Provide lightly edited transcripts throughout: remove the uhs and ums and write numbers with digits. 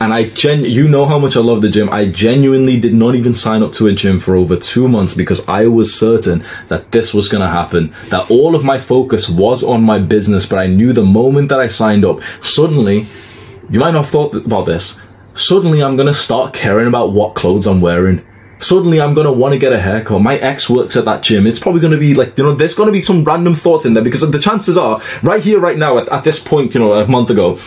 And you know how much I love the gym. I genuinely did not even sign up to a gym for over 2 months because I was certain that this was going to happen, that all of my focus was on my business. But I knew the moment that I signed up, suddenly, you might not have thought about this, suddenly I'm going to start caring about what clothes I'm wearing. Suddenly I'm going to want to get a haircut. My ex works at that gym. It's probably going to be like, you know, there's going to be some random thoughts in there because the chances are, right here, right now, at this point, you know, a month ago,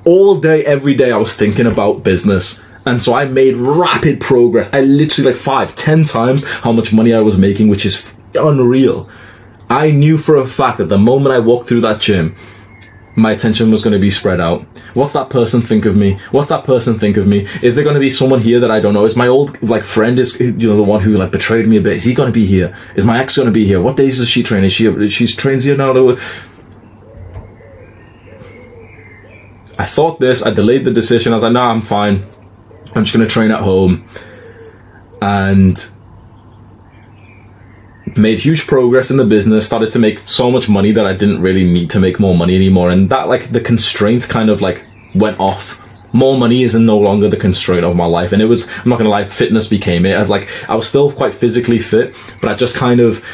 all day, every day, I was thinking about business. And so I made rapid progress. I literally like 5-10 times how much money I was making, which is unreal. I knew for a fact that the moment I walked through that gym, my attention was going to be spread out. What's that person think of me? What's that person think of me? Is there going to be someone here that I don't know? Is my old like friend, is, you know, the one who like betrayed me a bit, is he going to be here? Is my ex going to be here? What days does she train? She's trains here now? I thought this, I delayed the decision. I was like, nah, I'm fine. I'm just going to train at home. And made huge progress in the business, started to make so much money that I didn't really need to make more money anymore. And that, like, the constraints kind of like went off. More money is no longer the constraint of my life. And it was, I'm not going to lie, fitness became it. As like, I was still quite physically fit, but I just kind of,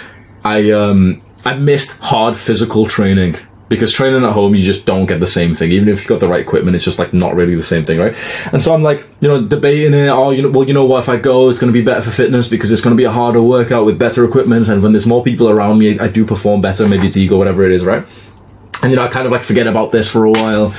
I missed hard physical training. Because training at home, you just don't get the same thing. Even if you've got the right equipment, it's just like not really the same thing, right? And so I'm like, you know, debating it. Oh, you know, well, you know what? If I go, it's going to be better for fitness because it's going to be a harder workout with better equipment. And when there's more people around me, I do perform better. Maybe it's ego, whatever it is, right? And, you know, I kind of like forget about this for a while,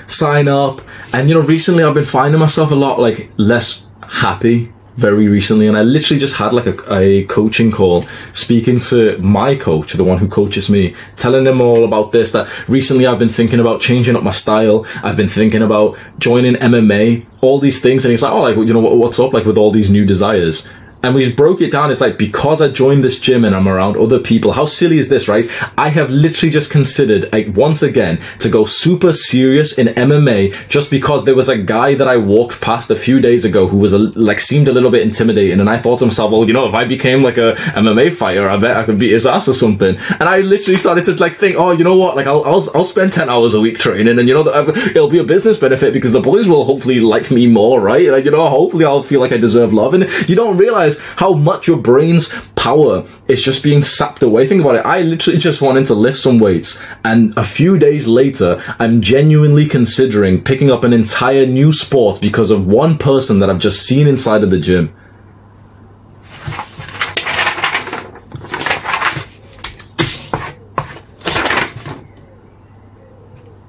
sign up. And, you know, recently I've been finding myself a lot like less happy. Very recently, and I literally just had like a coaching call, speaking to my coach, the one who coaches me, telling him all about this, that recently I've been thinking about changing up my style, I've been thinking about joining MMA, all these things. And he's like, oh, like, you know, what's up, like, with all these new desires? And we broke it down. It's like, because I joined this gym and I'm around other people, how silly is this, right? I have literally just considered, like, once again, to go super serious in MMA just because there was a guy that I walked past a few days ago who was like, seemed a little bit intimidating. And I thought to myself, well, you know, if I became like a MMA fighter, I bet I could beat his ass or something. And I literally started to like think, oh, you know what? Like, I'll spend 10 hours a week training, and, you know, it'll be a business benefit because the boys will hopefully like me more, right? Like, you know, hopefully I'll feel like I deserve love. And you don't realize how much your brain's power is just being sapped away. Think about it. I literally just wanted to lift some weights, and a few days later, I'm genuinely considering picking up an entire new sport because of one person that I've just seen inside of the gym.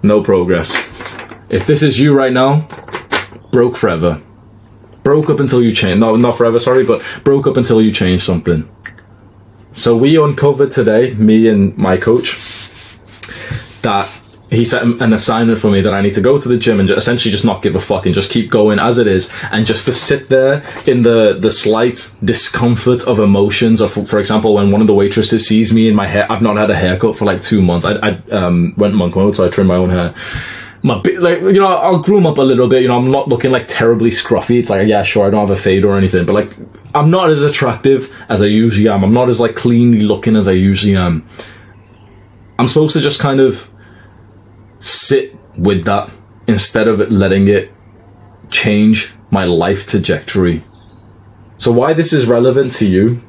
No progress. If this is you right now, broke forever. Broke up until you change. No, not forever, sorry, but broke up until you change something. So we uncovered today, me and my coach, that he set an assignment for me that I need to go to the gym and essentially just not give a fuck and just keep going as it is, and just to sit there in the slight discomfort of emotions. Or for example, when one of the waitresses sees me in my hair, I've not had a haircut for like 2 months. I went monk mode, so I trimmed my own hair. Like, you know, I'll groom up a little bit, you know, I'm not looking like terribly scruffy. It's like, yeah, sure, I don't have a fade or anything, but like, I'm not as attractive as I usually am. I'm not as like cleanly looking as I usually am. I'm supposed to just kind of sit with that instead of letting it change my life trajectory. So why this is relevant to you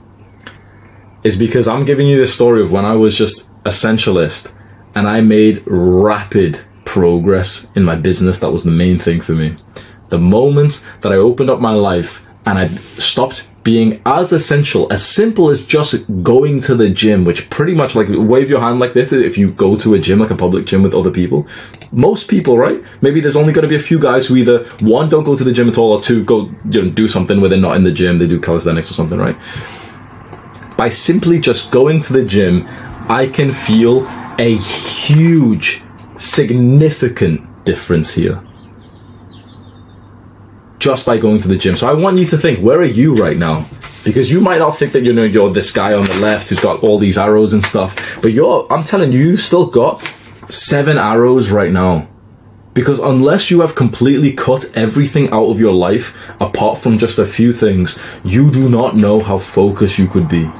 is because I'm giving you the story of when I was just essentialist and I made rapid progress in my business. That was the main thing for me. The moment that I opened up my life and I stopped being as essential, as simple as just going to the gym, which pretty much, like, wave your hand like this if you go to a gym, like a public gym with other people. Most people, right? Maybe there's only going to be a few guys who either, one, don't go to the gym at all, or two, go, you know, do something where they're not in the gym, they do calisthenics or something, right? By simply just going to the gym, I can feel a huge, significant difference here just by going to the gym. So I want you to think, where are you right now? Because you might not think that, you know, you're this guy on the left who's got all these arrows and stuff, but I'm telling you, you've still got 7 arrows right now. Because unless you have completely cut everything out of your life apart from just a few things, you do not know how focused you could be.